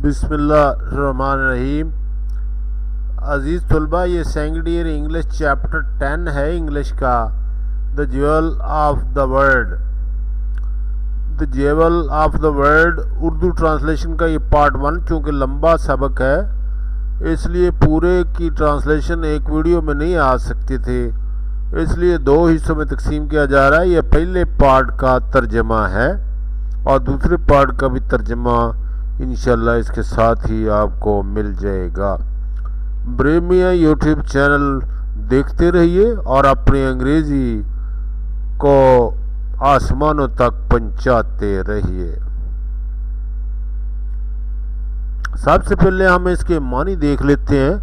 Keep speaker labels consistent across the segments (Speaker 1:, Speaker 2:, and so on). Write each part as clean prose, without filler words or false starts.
Speaker 1: बिस्मिल्लाहिर्रहमानिर्रहीम। अज़ीज़ तलबा, ये सेकंड ईयर इंग्लिश चैप्टर 10 है इंग्लिश का, the jewel of the word. The jewel of the word Urdu translation का ये पार्ट 1 चूँकि लंबा सबक है इसलिए पूरे की ट्रांसलेशन एक वीडियो में नहीं आ सकती थी, इसलिए 2 हिस्सों में तकसीम किया जा रहा है। यह पहले पार्ट का तर्जमा है और दूसरे पार्ट का भी तर्जमा इंशाल्लाह इसके साथ ही आपको मिल जाएगा। ब्रेमिया यूट्यूब चैनल देखते रहिए और अपनी अंग्रेज़ी को आसमानों तक पहुंचाते रहिए। सबसे पहले हम इसके मानी देख लेते हैं।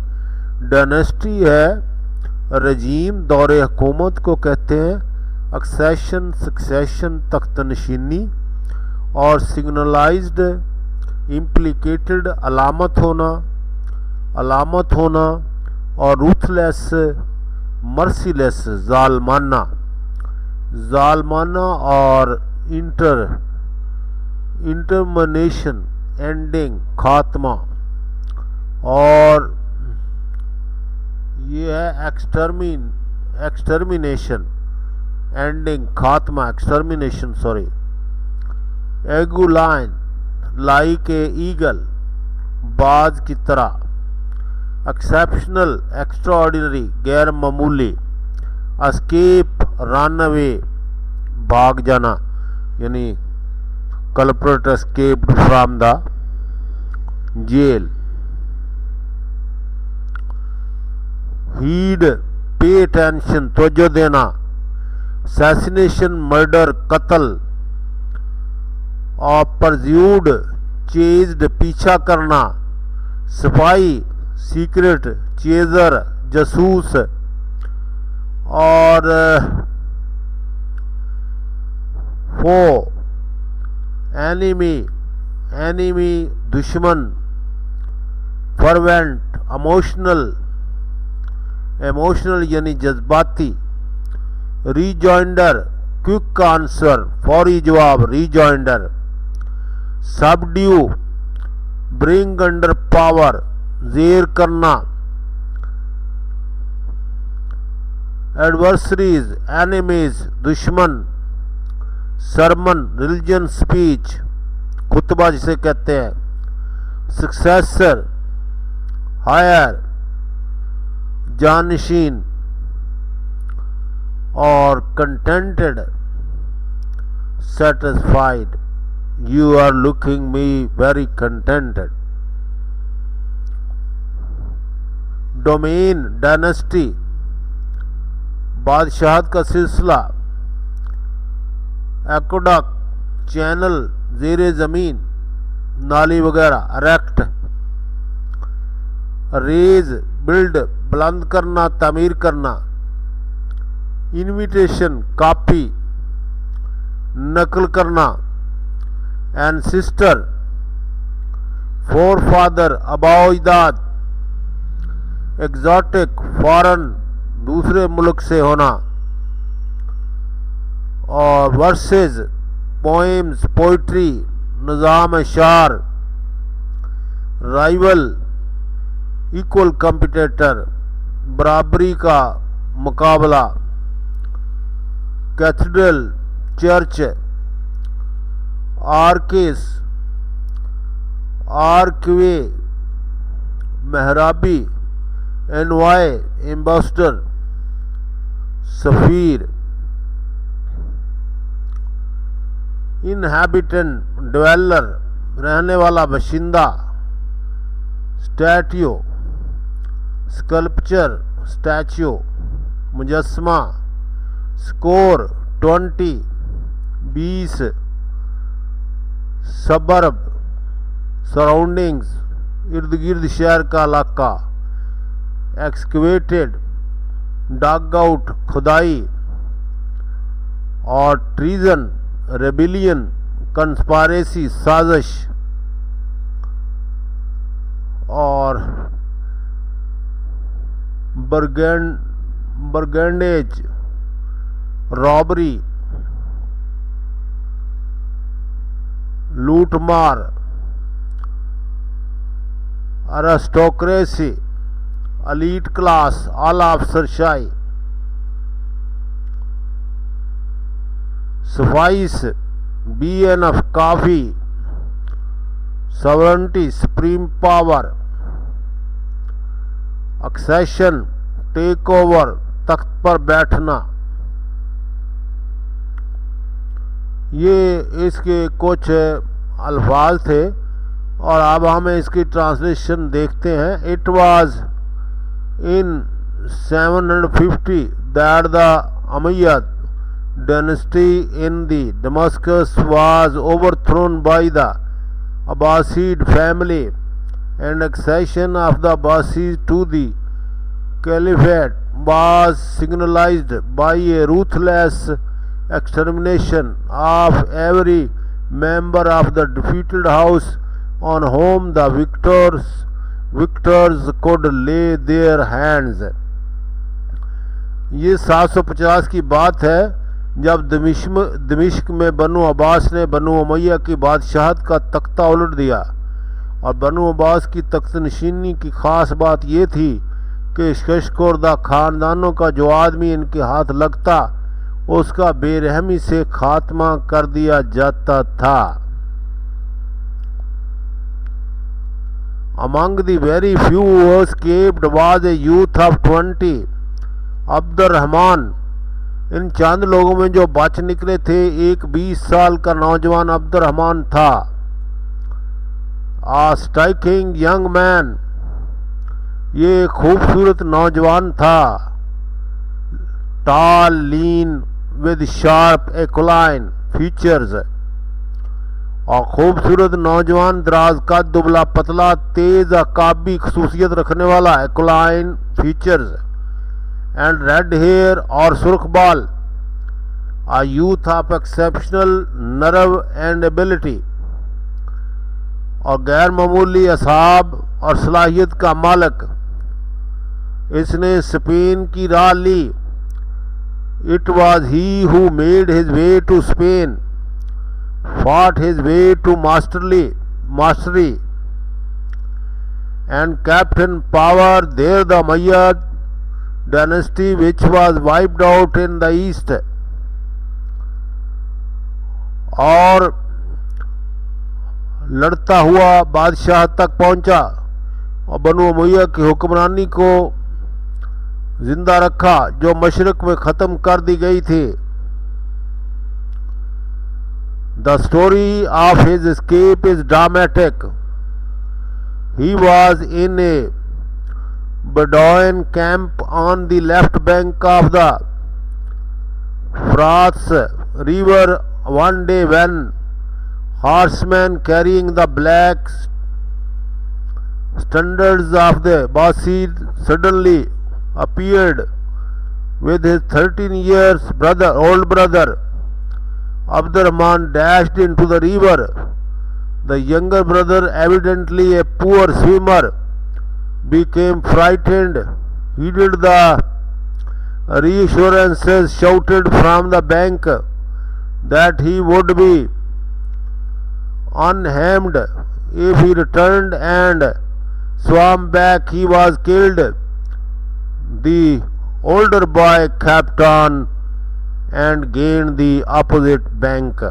Speaker 1: डायनेस्टी है रजीम, दौरे हुकूमत को कहते हैं। एक्सेशन सक्सेशन तख्तनशीनी और सिग्नलाइज्ड इम्प्लिकेटेड अलामत होना और रूथलेस मर्सीलेस जालमाना और इंटरमिनेशन एंडिंग खात्मा, और ये है एक्सटर्मिनेशन एंडिंग खात्मा extermination sorry. Aquiline like a eagle, बाज की तरह। एक्सेप्शनल एक्स्ट्राऑर्डिनरी गैर मामूली। एस्केप रन अवे भाग जाना, यानी culprit escaped from the jail. Heed pay attention तवज्जो देना। असैसिनेशन मर्डर कत्ल। और परज्यूड चेज्ड पीछा करना। सिपाही सीक्रेट चेजर जासूस। और फो एनिमी दुश्मन। फर्वेंट इमोशनल यानी जज्बाती। रीजॉइंडर क्विक आंसर फौरी जवाब रीजॉइंडर। सबड्यू ब्रिंग अंडर पावर जेर करना। एडवर्सरीज एनिमीज दुश्मन। सरमन रिलीजन स्पीच खुतबा जिसे कहते हैं। सक्सेसर हायर जानशीन। और contented satisfied, you are looking me very contented। Domain dynasty बादशाहत का सिलसिला। एक्वाडक्ट चैनल ज़ेरे ज़मीन नाली वगैरह। इरेक्ट रेज बिल्ड बुलंद करना तामीर करना। इनविटेशन कॉपी नकल करना। एंसिस्टर फोरफादर अबाओजाद। एग्जॉटिक फॉरेन दूसरे मुल्क से होना। और वर्सेस पोएम्स पोइट्री निज़ाम अशार। राइवल इक्वल कम्पिटिटर बराबरी का मुकाबला। Cathedral church. आर्केस आर्कवे मेहराबी। एनवाय एम्बेसडर सफीर। इनहैबिटेंट ड्वेलर रहने वाला बाशिंदा। स्टैट्यू स्कल्पचर स्टैच्यू मुजस्मा। स्कोर 20 सबर्ब सराउंडिंग्स इर्द गिर्द शहर का इलाका। एक्सकवेटेड डग आउट खुदाई। और ट्रीजन रेबिलियन कंस्पारेसी साजिश। और बर्गेंडेज रॉबरी लूटमार aristocracy, elite class, all aftershai. Suffice, be enough, काफी, sovereignty, supreme power, accession, take over, तख्त पर बैठना। ये इसके कुछ अल्फाज थे और अब हम इसकी ट्रांसलेशन देखते हैं। It was in 750 that the Umayyad dynasty in the Damascus was overthrown by the Abbasid family, and accession of the Abbasids to the caliphate was signalized by a ruthless extermination of every member of the defeated house on whom the victors could lay their hands। ये 750 की बात है जब दमिश्क में बनु अब्बास ने बनु उमैया की बादशाहत का तख्ता उलट दिया। और बनु अब्बास की तख्त नशीनी की ख़ास बात ये थी कि शशकोरदा ख़ानदानों का जो आदमी इनके हाथ लगता उसका बेरहमी से खात्मा कर दिया जाता था। Among the very few who escaped was a youth of 20, Abdurrahman. इन चंद लोगों में जो बच निकले थे एक 20 साल का नौजवान अब्दुर्रहमान था। आ स्ट्राइकिंग यंग मैन, ये खूबसूरत नौजवान था। टाल लीन विद शार्प एक्लाइन फीचर्स, और खूबसूरत नौजवान दराज का दुबला पतला तेज अकाबी खसूसियत रखने वाला aquiline features, and red hair और सुर्ख बाल। A youth of exceptional nerve and ability, और गैर मामूली असाब और सलाहियत का मालिक। इसने स्पेन की राह ली। It was he who made his way to Spain, fought his way to mastery, and kept in power there the Umayyad dynasty which was wiped out in the east। और लड़ता हुआ बादशाह तक पहुंचा और बनु उमैया की हुक्मरानी को जिंदा रखा जो मशरक में ख़त्म कर दी गई थी। The story of his escape is dramatic. He was in a Bedouin camp on the left bank of the Frats river one day when horsemen carrying the black standards of the Abbasid suddenly appeared with his 13 years old brother. Abdurrahman dashed into the river. The younger brother, evidently a poor swimmer, became frightened, heeded the reassurances shouted from the bank that he would be unharmed if he returned and swam back. He was killed. The older boy kept on and gained the opposite bank.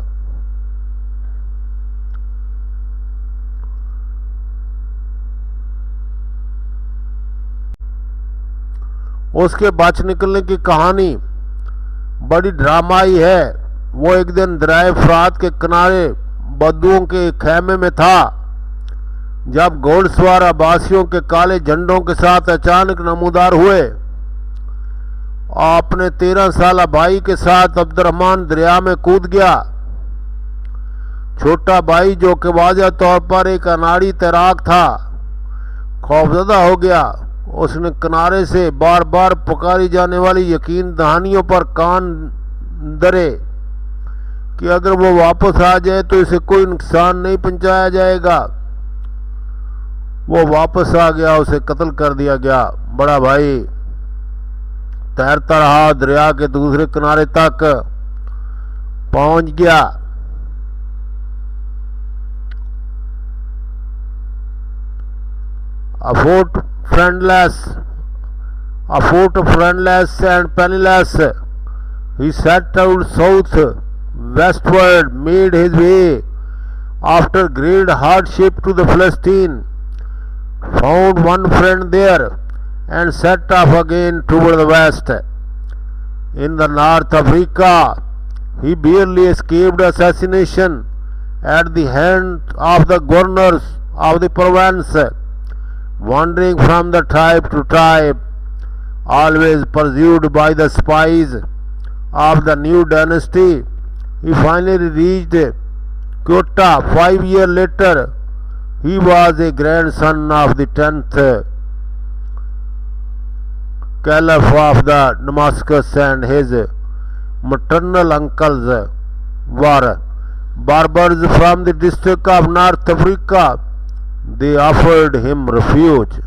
Speaker 1: उसके बच निकलने की कहानी बड़ी ड्रामाई है। वो एक दिन दरिया फरात के किनारे बद्दुओं के खेमे में था जब घोड़सवार अब्बासियों के काले झंडों के साथ अचानक नमूदार हुए। अपने 13 साल भाई के साथ अब्दुर्रहमान दरिया में कूद गया। छोटा भाई जो कि वाज़ह तौर पर एक अनाड़ी तैराक था खौफजदा हो गया। उसने किनारे से बार बार पुकारी जाने वाली यकीन दहानियों पर कान धरे कि अगर वो वापस आ जाए तो इसे कोई नुकसान नहीं पहुंचाया जाएगा। वो वापस आ गया, उसे कत्ल कर दिया गया। बड़ा भाई तैरता रहा, दरिया के दूसरे किनारे तक पहुंच गया। A fort friendless and penniless, he set out south westward, made his way after great hardship to the Palestine, found one friend there, and set off again toward the west. In the North Africa, he barely escaped assassination at the hand of the governors of the province, wandering from the tribe to tribe, always pursued by the spies of the new dynasty. He finally reached Quetta 5 years later. He was a grandson of the 10th Caliph of the Damascus, and his maternal uncles were Berbers from the district of North Africa. They offered him refuge.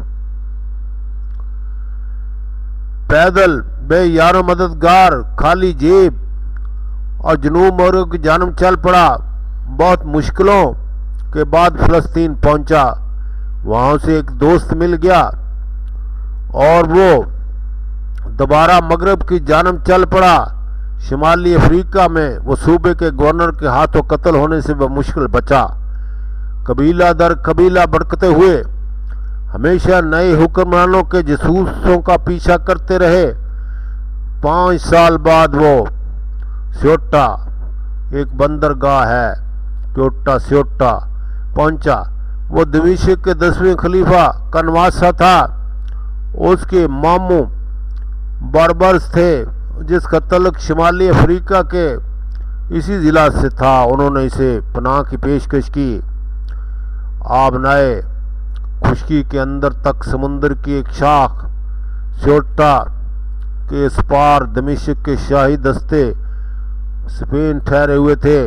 Speaker 1: पैदल बेयारो मददगार, खाली जेब और जुनून मोरों की जानम चल पड़ा। बहुत मुश्किलों के बाद फ़लस्तीन पहुंचा। वहाँ से एक दोस्त मिल गया और वो दोबारा मगरब की जानब चल पड़ा। शुमाली अफ्रीका में वो सूबे के गवर्नर के हाथों कत्ल होने से वह मुश्किल बचा। कबीला दर कबीला भड़कते हुए हमेशा नए हुक्मरानों के जसूसों का पीछा करते रहे। 5 साल बाद वो स्योटा, एक बंदरगाह है क्योटा स्योटा, पहुंचा। वो दमिश्क के 10वें खलीफा का नवासा था। उसके मामू बर्बर्स थे जिसका तल्लुक शुमाली अफ्रीका के इसी ज़िला से था। उन्होंने इसे पनाह की पेशकश की। आब नए खुशकी के अंदर तक समुंदर की एक शाख स्योटा के इस पार दमिश्क के शाही दस्ते स्पेन ठहरे हुए थे।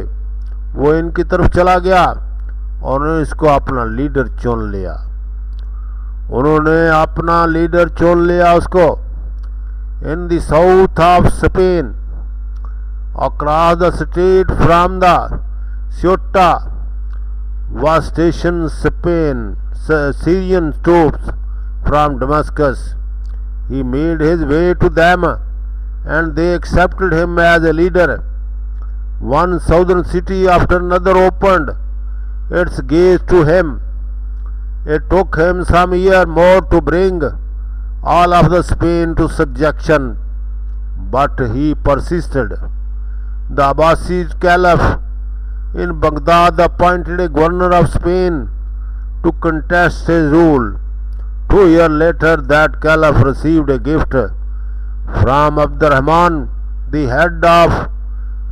Speaker 1: वो इनकी तरफ चला गया और उन्होंने इसको अपना लीडर चुन लिया। उसको in the south of Spain, across the strait from the Ceuta was stationed Syrian troops from Damascus. He made his way to them and they accepted him as a leader. One southern city after another opened its gates to him. It took him some year more to bring all of the Spain to subjection, but he persisted. The Abbasid Caliph in Baghdad appointed a governor of Spain to contest his rule. 2 years later, that Caliph received a gift from Abdurrahman, the head of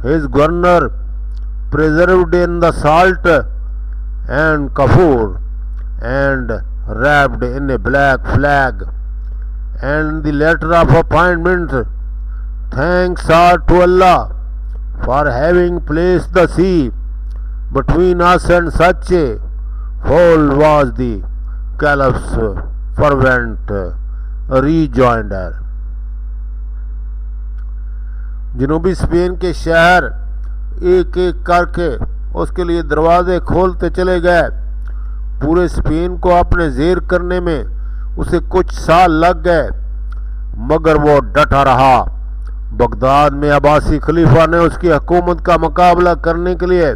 Speaker 1: his governor, preserved in the salt and kafoor and wrapped in a black flag, and the letter of appointment. Thanks are to Allah for having placed the sea between us and such a foe, was the Caliph's fervent rejoinder. जनूबी Spain के शहर एक एक करके उसके लिए दरवाजे खोलते चले गए। पूरे स्पेन को अपने जेर करने में उसे कुछ साल लग गए, मगर वो डटा रहा। बगदाद में अब्बासी खलीफा ने उसकी हुकूमत का मुकाबला करने के लिए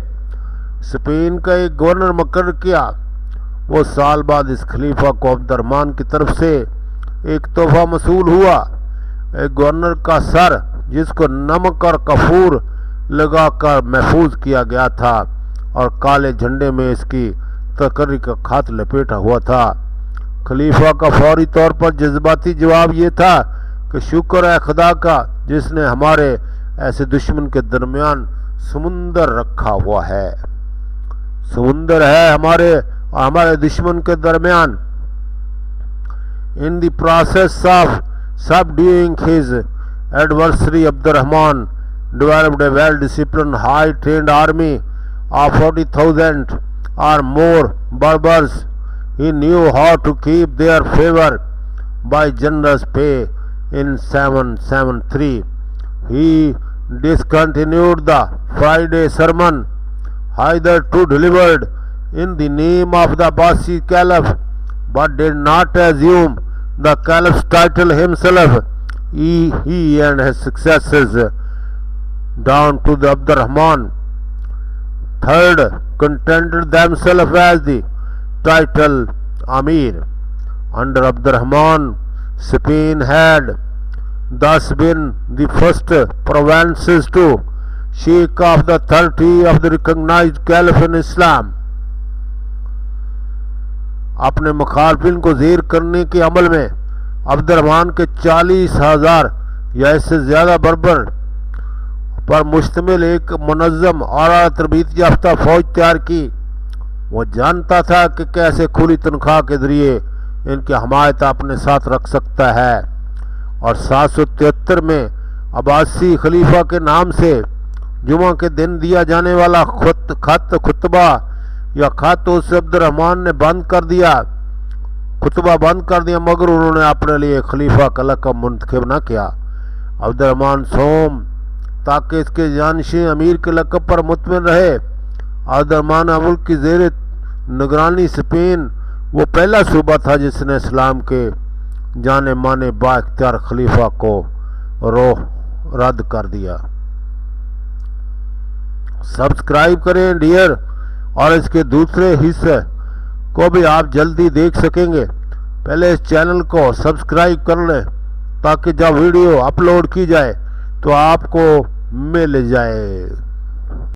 Speaker 1: स्पेन का एक गवर्नर मुकर्रर किया। वो साल बाद इस खलीफा को अब्दुर्रहमान की तरफ से एक तोहफा मसूल हुआ, एक गवर्नर का सर जिसको नमक और कफूर लगाकर महफूज किया गया था और काले झंडे में इसकी तकर्री का खात लपेटा हुआ था। खलीफा का फौरी तौर पर जज्बाती जवाब ये था कि शुक्र है खुदा का जिसने हमारे ऐसे दुश्मन के दरमियान समुंदर रखा हुआ है। समुंदर है हमारे दुश्मन के दरमियान। In the process of subduing his adversary, Abdurrahman developed a well-disciplined, high-trained army of 40,000 or more Berbers. He knew how to keep their favor by generous pay. In 773, he discontinued the Friday sermon, hitherto delivered in the name of the Abbasi Caliph, but did not assume the caliph's title himself. He and his successors down to the Abdurrahman III contented themselves as the title Amir. Under Abdurrahman, Spain had thus been the first provinces to shake off the authority of the recognized caliph in Islam. अपने मुखालफिन को ज़ेर करने के अमल में Abdurrahman के 40,000 या इससे ज़्यादा बर्बर पर मुश्तमिल एक मुनज़्ज़म और तरबीत याफ्ता फ़ौज तैयार की। वो जानता था कि कैसे खुली तनख्वाह के ज़रिए इनकी हमायत अपने साथ रख सकता है, और 773 में अब्बासी खलीफा के नाम से जुमा के दिन दिया जाने वाला खुतबा या खत उस अब्दुर्रहमान ने बंद कर दिया, खुतबा बंद कर दिया, मगर उन्होंने अपने लिए खलीफा का लक़ब मुंतखब न किया। अब्दुर्रहमान सोम ताकि इसके जानशीन अमीर के लक़ब पर मुतमिन रहे। अब्दुर्रहमान अव्वल की ज़ेर निगरानी स्पेन वो पहला सूबा था जिसने इस्लाम के जाने माने बाइख्तियार खलीफा को रद्द कर दिया। सब्सक्राइब करें डियर, और इसके दूसरे हिस्से को भी आप जल्दी देख सकेंगे। पहले इस चैनल को सब्सक्राइब कर लें ताकि जब वीडियो अपलोड की जाए तो आपको मिल जाए।